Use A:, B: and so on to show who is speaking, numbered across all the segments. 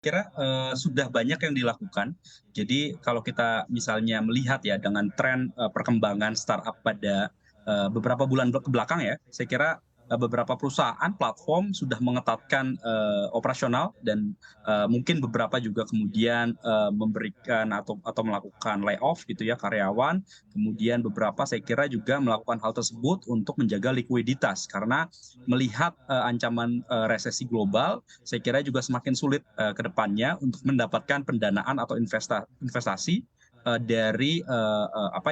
A: kira sudah banyak yang dilakukan. Jadi kalau kita misalnya melihat ya dengan tren perkembangan startup pada beberapa bulan kebelakang ya, saya kira beberapa perusahaan platform sudah mengetatkan operasional dan mungkin beberapa juga kemudian memberikan atau melakukan layoff gitu ya karyawan. Kemudian beberapa saya kira juga melakukan hal tersebut untuk menjaga likuiditas karena melihat ancaman resesi global, saya kira juga semakin sulit ke depannya untuk mendapatkan pendanaan atau investasi dari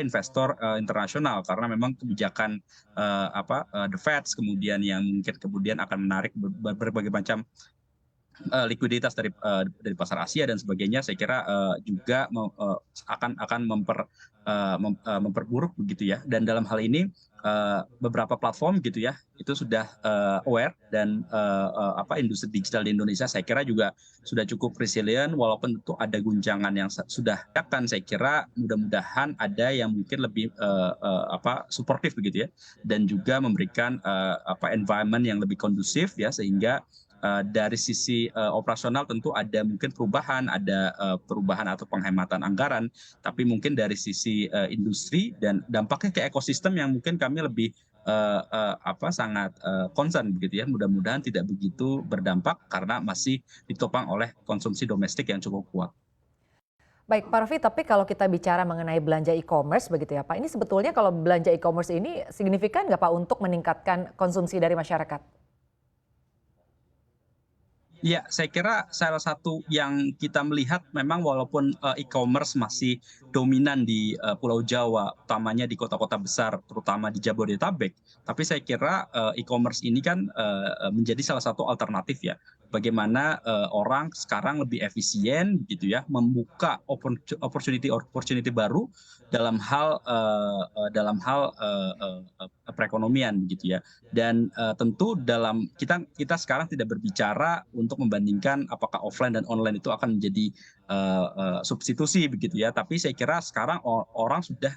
A: investor internasional karena memang kebijakan the Fed kemudian yang mungkin kemudian akan menarik berbagai macam likuiditas dari pasar Asia dan sebagainya, saya kira juga akan memperburuk begitu ya. Dan dalam hal ini beberapa platform gitu ya itu sudah aware dan industri digital di Indonesia saya kira juga sudah cukup resilient walaupun tentu ada guncangan yang sudah akan saya kira mudah-mudahan ada yang mungkin lebih suportif begitu ya dan juga memberikan environment yang lebih kondusif ya sehingga dari sisi operasional tentu ada mungkin ada perubahan atau penghematan anggaran, tapi mungkin dari sisi industri dan dampaknya ke ekosistem yang mungkin kami lebih sangat concern begitu ya. Mudah-mudahan tidak begitu berdampak karena masih ditopang oleh konsumsi domestik yang cukup kuat.
B: Baik Pak Raffi, tapi kalau kita bicara mengenai belanja e-commerce begitu ya Pak, ini sebetulnya kalau belanja e-commerce ini signifikan nggak Pak untuk meningkatkan konsumsi dari masyarakat?
A: Ya, saya kira salah satu yang kita melihat memang walaupun e-commerce masih dominan di Pulau Jawa, utamanya di kota-kota besar, terutama di Jabodetabek, tapi saya kira e-commerce ini kan menjadi salah satu alternatif ya. Bagaimana orang sekarang lebih efisien gitu ya, membuka opportunity baru dalam hal perekonomian gitu ya. Dan tentu dalam kita sekarang tidak berbicara untuk membandingkan apakah offline dan online itu akan menjadi substitusi begitu ya. Tapi saya kira sekarang orang sudah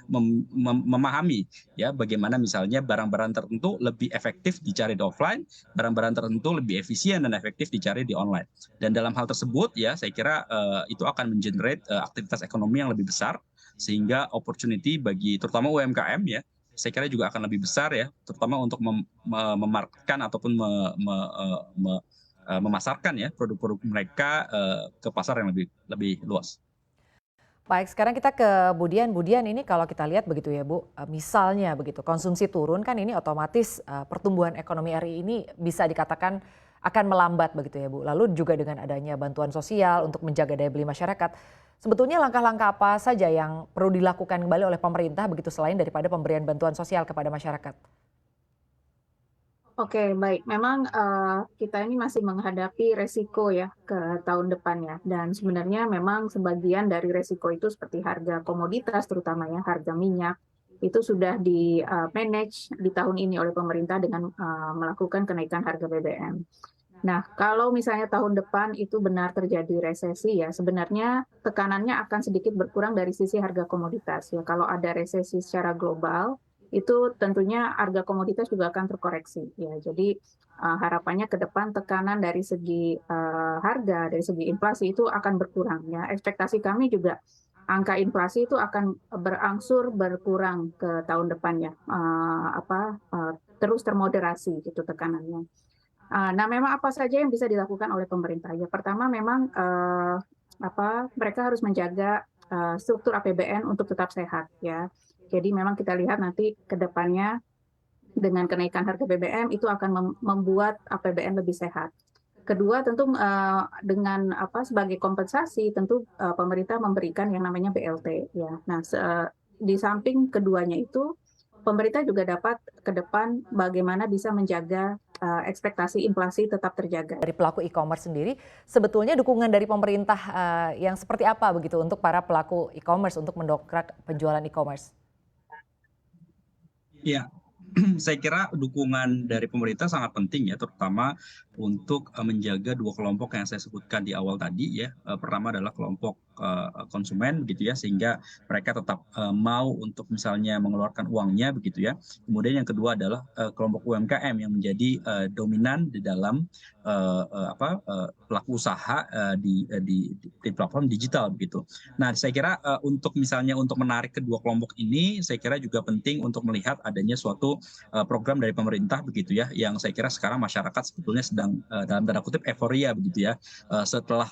A: memahami ya bagaimana misalnya barang-barang tertentu lebih efektif dicari di offline, barang-barang tertentu lebih efisien dan efektif dicari di online. Dan dalam hal tersebut ya saya kira itu akan mengenerate aktivitas ekonomi yang lebih besar sehingga opportunity bagi terutama UMKM ya saya kira juga akan lebih besar ya, terutama untuk memarketkan ataupun memasarkan ya produk-produk mereka ke pasar yang lebih luas.
B: Baik, sekarang kita ke Budian. Budian, ini kalau kita lihat begitu ya Bu, misalnya begitu konsumsi turun kan ini otomatis pertumbuhan ekonomi RI ini bisa dikatakan akan melambat begitu ya Bu. Lalu juga dengan adanya bantuan sosial untuk menjaga daya beli masyarakat. Sebetulnya langkah-langkah apa saja yang perlu dilakukan kembali oleh pemerintah begitu selain daripada pemberian bantuan sosial kepada masyarakat?
C: Oke, baik. Memang kita ini masih menghadapi resiko ya ke tahun depan ya. Dan sebenarnya memang sebagian dari resiko itu seperti harga komoditas terutama ya, harga minyak itu sudah di-manage di tahun ini oleh pemerintah dengan melakukan kenaikan harga BBM. Nah, kalau misalnya tahun depan itu benar terjadi resesi ya, sebenarnya tekanannya akan sedikit berkurang dari sisi harga komoditas ya. Kalau ada resesi secara global, itu tentunya harga komoditas juga akan terkoreksi ya. Jadi harapannya ke depan tekanan dari segi harga, dari segi inflasi itu akan berkurang ya. Ekspektasi kami juga angka inflasi itu akan berangsur berkurang ke tahun depannya, terus termoderasi gitu tekanannya. Nah, memang apa saja yang bisa dilakukan oleh pemerintah? Ya, pertama memang mereka harus menjaga struktur APBN untuk tetap sehat ya. Jadi memang kita lihat nanti ke depannya dengan kenaikan harga BBM itu akan membuat APBN lebih sehat. Kedua tentu dengan sebagai kompensasi tentu pemerintah memberikan yang namanya BLT ya. Nah, di samping keduanya itu pemerintah juga dapat ke depan bagaimana bisa menjaga ekspektasi inflasi tetap terjaga.
B: Dari pelaku e-commerce sendiri, sebetulnya dukungan dari pemerintah yang seperti apa begitu untuk para pelaku e-commerce untuk mendongkrak penjualan e-commerce?
A: Ya, Saya kira dukungan dari pemerintah sangat penting ya, terutama untuk menjaga dua kelompok yang saya sebutkan di awal tadi ya. Pertama adalah kelompok konsumen begitu ya, sehingga mereka tetap mau untuk misalnya mengeluarkan uangnya begitu ya. Kemudian yang kedua adalah kelompok UMKM yang menjadi dominan di dalam pelaku usaha di platform digital begitu. Nah, saya kira untuk misalnya untuk menarik kedua kelompok ini, saya kira juga penting untuk melihat adanya suatu program dari pemerintah begitu ya, yang saya kira sekarang masyarakat sebetulnya sedang dalam tanda kutip euforia begitu ya, setelah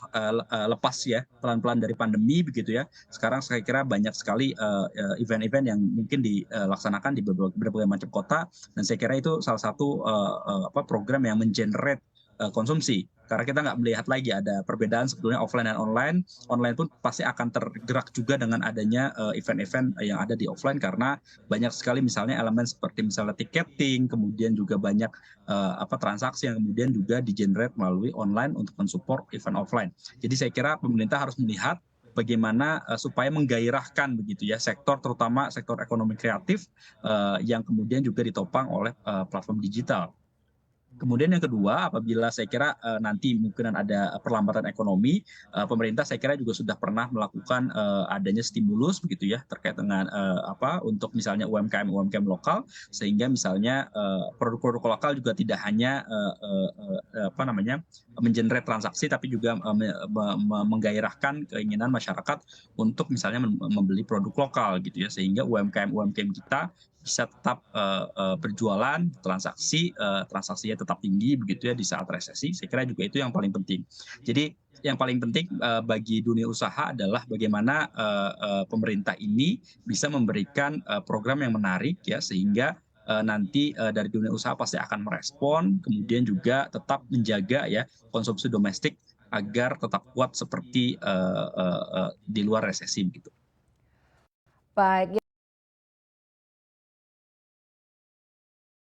A: lepas ya pelan-pelan dari pandemi begitu ya. Sekarang saya kira banyak sekali event-event yang mungkin dilaksanakan di berbagai macam kota, dan saya kira itu salah satu program yang mengenerate konsumsi. Karena kita nggak melihat lagi ada perbedaan sebetulnya offline dan online. Online pun pasti akan tergerak juga dengan adanya event-event yang ada di offline, karena banyak sekali misalnya elemen seperti misalnya tiketing, kemudian juga banyak transaksi yang kemudian juga di-generate melalui online untuk mensupport event offline. Jadi saya kira pemerintah harus melihat bagaimana supaya menggairahkan begitu ya sektor, terutama sektor ekonomi kreatif yang kemudian juga ditopang oleh platform digital. Kemudian yang kedua, apabila saya kira nanti mungkin ada perlambatan ekonomi, pemerintah saya kira juga sudah pernah melakukan adanya stimulus begitu ya, terkait dengan untuk misalnya UMKM lokal, sehingga misalnya produk-produk lokal juga tidak hanya mengenerate transaksi, tapi juga menggairahkan keinginan masyarakat untuk misalnya membeli produk lokal gitu ya, sehingga UMKM kita bisa tetap berjualan, transaksinya tetap tinggi begitu ya di saat resesi. Saya kira juga itu yang paling penting. Jadi yang paling penting bagi dunia usaha adalah bagaimana pemerintah ini bisa memberikan program yang menarik ya, sehingga nanti dari dunia usaha pasti akan merespon, kemudian juga tetap menjaga ya konsumsi domestik agar tetap kuat seperti di luar resesi begitu.
B: Baik.